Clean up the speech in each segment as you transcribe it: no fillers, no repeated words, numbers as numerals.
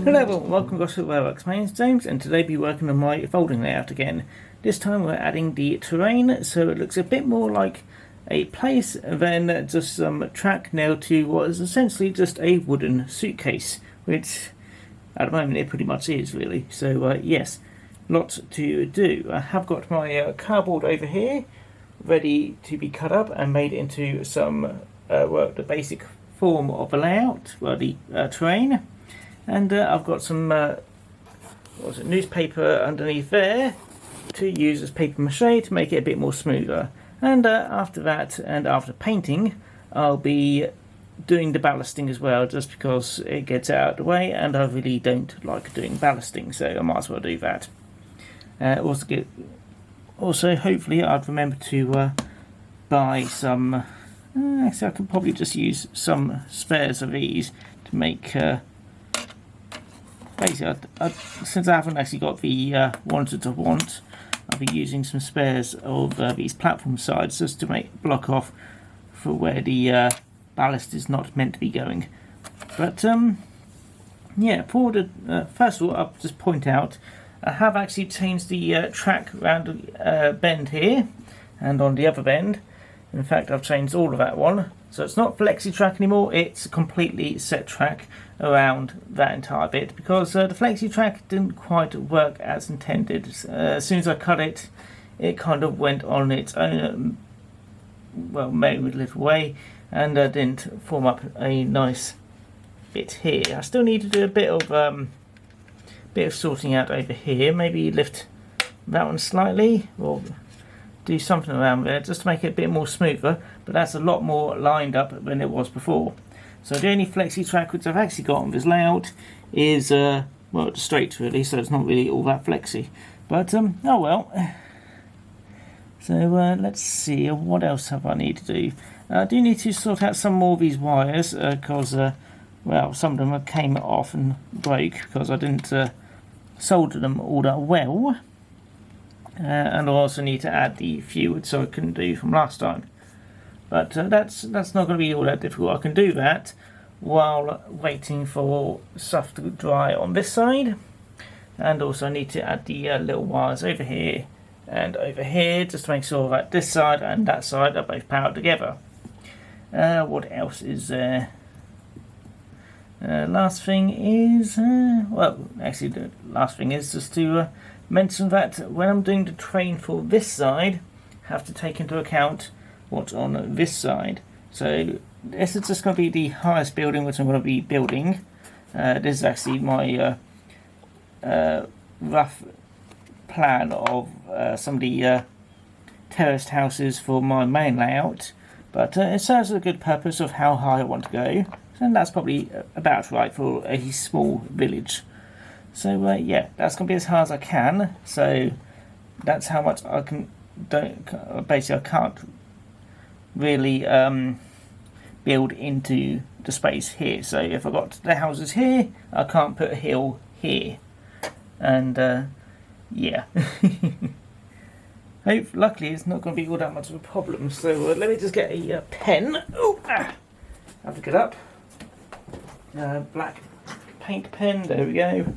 Hello everyone, welcome to Gosport Railworks. My name is James and today I'll be working on my folding layout again. This time we're adding the terrain so it looks a bit more like a place than just some track nailed to what is essentially just a wooden suitcase, which at the moment it pretty much is really. So yes, lots to do. I have got my cardboard over here ready to be cut up and made into some the basic form of a layout, the terrain. And I've got some newspaper underneath there to use as paper mache to make it a bit more smoother. And after that, and after painting, I'll be doing the ballasting as well, just because it gets out of the way, and I really don't like doing ballasting, so I might as well do that. Also, hopefully, I'd remember to buy some. Actually, I could probably just use some spares of these to make. Basically, since I haven't actually got the ones that I want, I'll be using some spares of these platform sides just to block off for where the ballast is not meant to be going. But yeah, first of all, I'll just point out I have actually changed the track around the bend here and on the other bend. In fact, I've changed all of that one. So it's not flexi track anymore, it's a completely set track around that entire bit, because the flexi track didn't quite work as intended. As soon as I cut it, it kind of went on its own, made a little way, and didn't form up a nice bit here. I still need to do a bit of sorting out over here, maybe lift that one slightly, or do something around there just to make it a bit more smoother, but that's a lot more lined up than it was before. So the only flexi track which I've actually got on this layout is straight really, so it's not really all that flexi, but oh well. So let's see, what else have I need to do? I do need to sort out some more of these wires, because some of them came off and broke because I didn't solder them all that well. And I also need to add the few which I couldn't do from last time. But that's not going to be all that difficult. I can do that while waiting for stuff to dry on this side. And also I need to add the little wires over here and over here, just to make sure that this side and that side are both powered together. What else is there? Last thing is, the last thing is just to mention that when I'm doing the terrain for this side, I have to take into account what's on this side. So this is just going to be the highest building which I'm going to be building. This is actually my rough plan of some of the terraced houses for my main layout, but it serves a good purpose of how high I want to go, and that's probably about right for a small village. So yeah, that's going to be as high as I can. So that's how much I can. Basically, I can't really build into the space here. So if I've got the houses here, I can't put a hill here. And yeah, luckily it's not going to be all that much of a problem. So let me just get a pen. Have to get up. Black paint pen. There we go.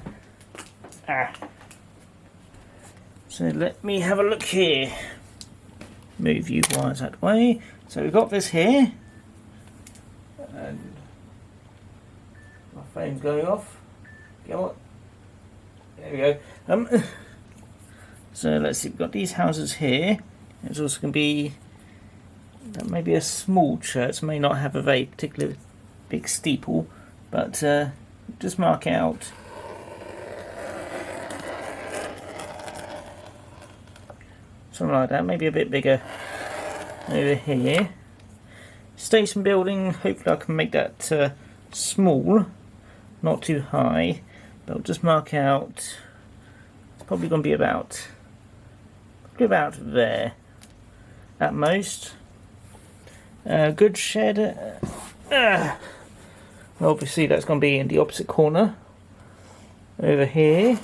So let me have a look here. Move you wires that way. So we've got this here, and my phone's going off. Come on. There we go. So let's see. We've got these houses here. There's also going to be maybe a small church. May not have a very particular big steeple, but just mark out. Something like that, maybe a bit bigger over here. Station building, hopefully I can make that small, not too high, but I'll just mark out, it's probably going to be about there at most. Good shed, obviously that's going to be in the opposite corner over here.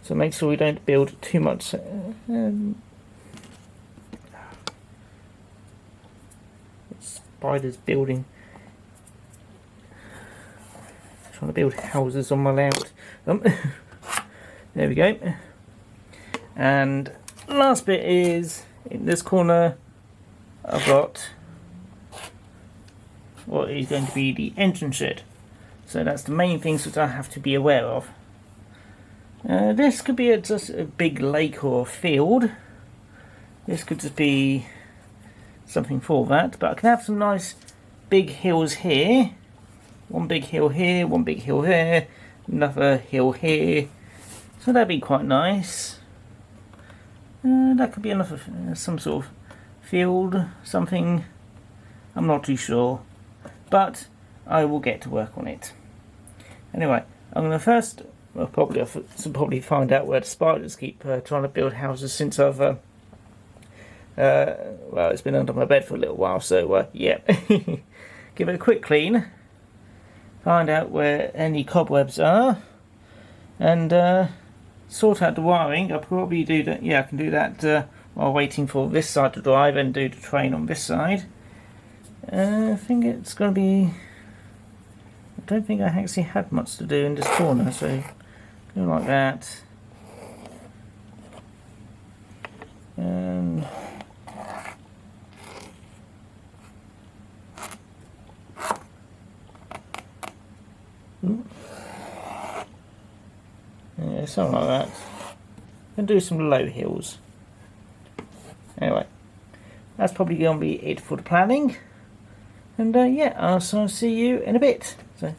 So make sure we don't build too much. Spiders building. trying to build houses on my layout. There we go. And last bit is in this corner. I've got what is going to be the entrance shed. So that's the main things that I have to be aware of. This could be just a big lake or field. This could just be something for that. But I can have some nice big hills here. One big hill here, one big hill here, another hill here. So that'd be quite nice. That could be another some sort of field, something. I'm not too sure, but I will get to work on it. Anyway, I'm going to first, well, probably find out where the spiders keep trying to build houses since I've, well, it's been under my bed for a little while, so yeah. Give it a quick clean, find out where any cobwebs are, and sort out the wiring. I'll probably do that, yeah, I can do that while waiting for this side to drive and do the train on this side. I think it's going to be... I don't think I actually had much to do in this corner, so go like that. And yeah, something like that. And do some low hills. Anyway, that's probably going to be it for the planning. And yeah, I'll see you in a bit. So.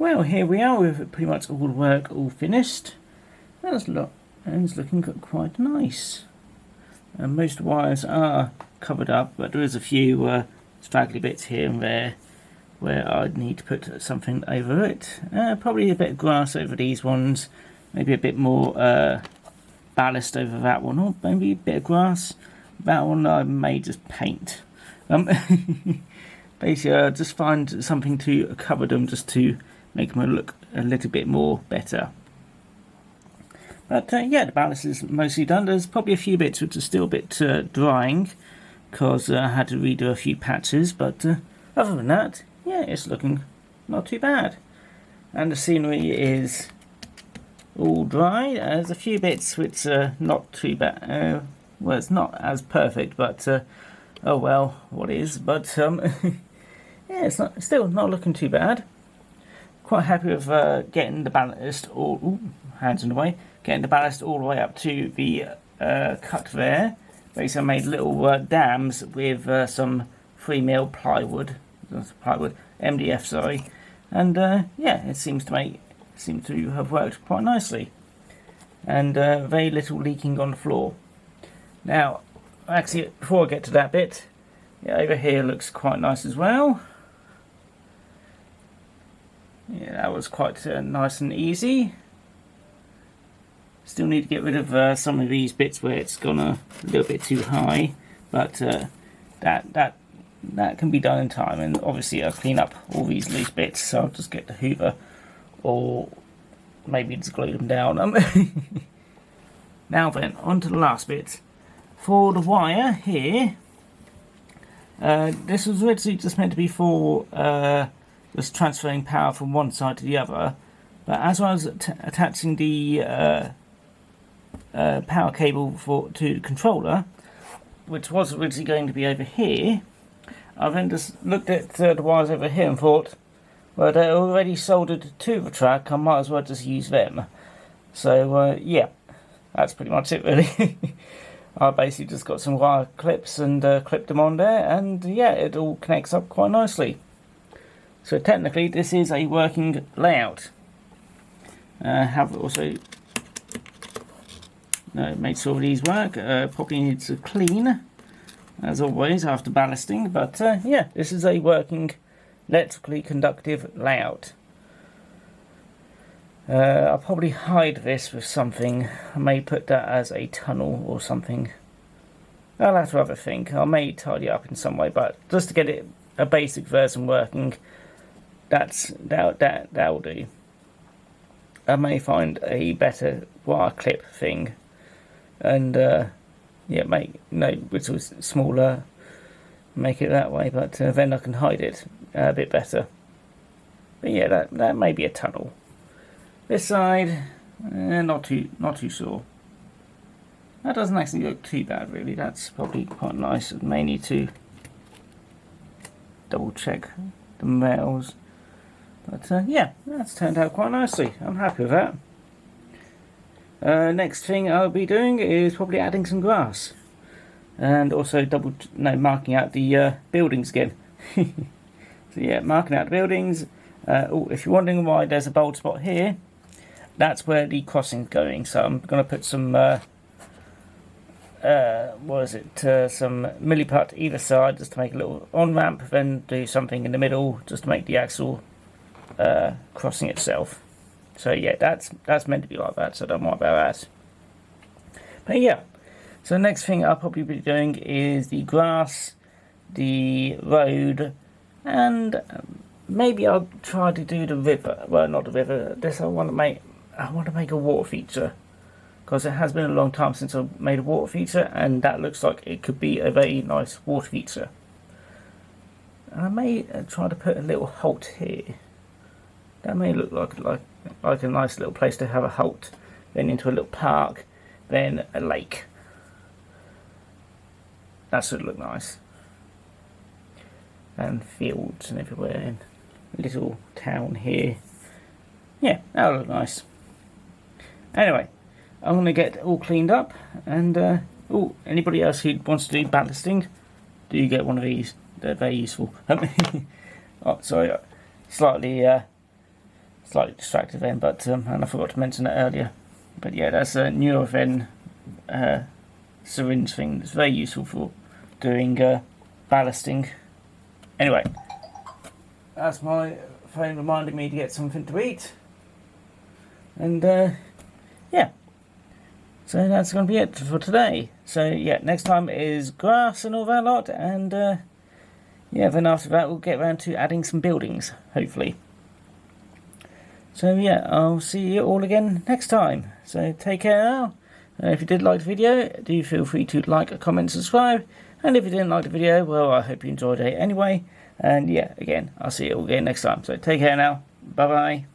Well, here we are with pretty much all the work all finished. And it's looking quite nice. And most wires are covered up, but there is a few straggly bits here and there where I'd need to put something over it. Probably a bit of grass over these ones, maybe a bit more ballast over that one, or maybe a bit of grass. That one I may just paint. Basically, just find something to cover them, just to make them look a little bit more better. But yeah, the ballast is mostly done. There's probably a few bits which are still a bit drying, because I had to redo a few patches, but other than that, yeah, it's looking not too bad. And the scenery is all dry. There's a few bits which are not too bad. Well, it's not as perfect, but oh well, what is. But yeah, it's still not looking too bad. Quite happy with getting the ballast all hands in the way. Getting the ballast all the way up to the cut there. Basically, I made little dams with some 3mm plywood, MDF, sorry, and yeah, it seems to have worked quite nicely, and very little leaking on the floor. Now, actually, before I get to that bit, yeah, over here looks quite nice as well. Yeah, that was quite nice and easy. Still need to get rid of some of these bits where it's gone a little bit too high, but that can be done in time. And obviously I'll clean up all these loose bits, so I'll just get the hoover, or maybe just glue them down. Now then, on to the last bit. For the wire here, this was originally just meant to be for just transferring power from one side to the other, but as I was attaching the power cable to the controller, which was originally going to be over here, I then just looked at the wires over here and thought, well, they're already soldered to the track, I might as well just use them. So yeah, that's pretty much it really. I basically just got some wire clips and clipped them on there, and yeah, it all connects up quite nicely. So technically this is a working layout. Have also made sure these work. Probably needs to clean, as always, after ballasting, but yeah, this is a working electrically conductive layout. I'll probably hide this with something. I may put that as a tunnel or something. I'll have to have a think. I may tidy up in some way, but just to get it a basic version working, that'll do. I may find a better wire clip thing, and yeah, which was smaller, make it that way, but then I can hide it a bit better. But yeah, that may be a tunnel. This side, not too sure. That doesn't actually look too bad really. That's probably quite nice. I may need to double check the males. But yeah, that's turned out quite nicely. I'm happy with that. Next thing I'll be doing is probably adding some grass, and also marking out the buildings again. So yeah, marking out the buildings. Oh, if you're wondering why there's a bold spot here, that's where the crossing's going. So I'm going to put some some milliput either side, just to make a little on ramp, then do something in the middle just to make the actual crossing itself. So yeah, that's meant to be like that, so don't worry about that. But yeah, so the next thing I'll probably be doing is the grass, the road, and maybe I'll try to do the river. Well, not the river. I want to make a water feature, because it has been a long time since I've made a water feature, and that looks like it could be a very nice water feature. And I may try to put a little halt here. That may look like a nice little place to have a halt, then into a little park, then a lake. That should look nice. And fields and everywhere, and a little town here. Yeah, that'll look nice. Anyway, I'm going to get all cleaned up, and anybody else who wants to do ballasting, do get one of these. They're very useful. Oh, sorry, slightly slightly distracted then, but and I forgot to mention it earlier. But yeah, that's a Nurofen syringe thing that's very useful for doing ballasting. Anyway, that's my phone reminding me to get something to eat. And yeah, so that's going to be it for today. So yeah, next time is grass and all that lot, and yeah, then after that we'll get around to adding some buildings, hopefully. So yeah, I'll see you all again next time. So take care now. If you did like the video, do feel free to like, comment, subscribe. And if you didn't like the video, well, I hope you enjoyed it anyway. And yeah, again, I'll see you all again next time. So take care now. Bye bye.